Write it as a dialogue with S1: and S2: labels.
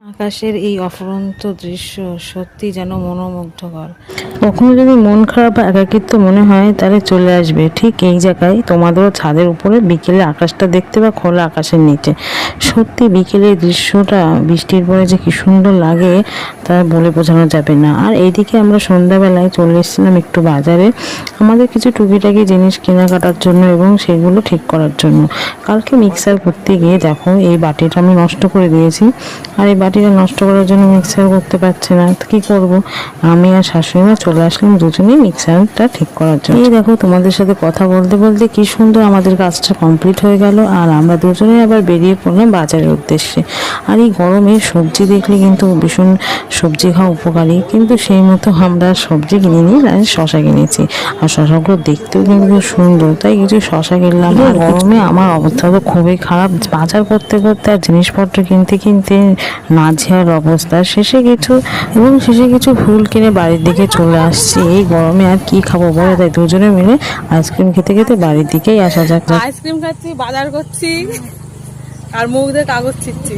S1: আকাশের এই অফুরন্ত দৃশ্য সত্যি যেন মনোমুগ্ধকর। কখনো যদি মন খারাপ বা একাকিত্ব মনে হয় তাহলে চলে আসবে ঠিক এই জায়গায়, তোমাদেরও ছাদের উপরে বিকেলে আকাশটা দেখতে বা খোলা আকাশের নিচে। সত্যি বিকেলের দৃশ্যটা বৃষ্টির পরে যে কি সুন্দর লাগে তা বলে বোঝানো যাবে না। আর এইদিকে আমরা সন্ধ্যাবেলায় চলে এসেছিলাম একটু বাজারে আমাদের কিছু টুকিটাকি জিনিস কেনাকাটার জন্য এবং সেগুলো ঠিক করার জন্য। কালকে মিক্সার করতে গিয়ে দেখো এই বাটিটা আমি নষ্ট করে দিয়েছি, আর এই বাটিটা নষ্ট করার জন্য মিক্সার করতে পারছি না, তো কী করবো, আমি আর শাশুড়িমা চলে আসলাম দুজনেই মিক্সারটা ঠিক করার জন্য। এই দেখো তোমাদের সাথে কথা বলতে বলতে কি সুন্দর আমাদের কাজটা কমপ্লিট হয়ে গেল, আর আমরা দুজনে আবার বেরিয়ে পড়লাম বাজারের উদ্দেশ্যে। আর এই গরমে সবজি দেখলে কিন্তু ভীষণ সবজি খাওয়া উপকারী, কিন্তু সেই মতো আমরা সবজি কিনিনি, আর শশা কিনেছি। আর শশাগুলো দেখতেও কিন্তু খুব সুন্দর, তাই কিছু শশা কিনলাম। আর গরমে আমার অবস্থা তো খুবই খারাপ, বাজার করতে করতে আর জিনিসপত্র কিনতে কিনতে নাজেহাল অবস্থা। শেষে কিছু ফুল কিনে বাড়ির দিকে চলে আসছি। এই গরমে আর কি খাবো বলো, তাই দুজনে মিলে আইসক্রিম খেতে খেতে বাড়ির দিকেই আসা যাক।
S2: আইসক্রিম খাচ্ছি, বাজার করছি, আর মুখ দিয়ে কাগজ ছিটছি।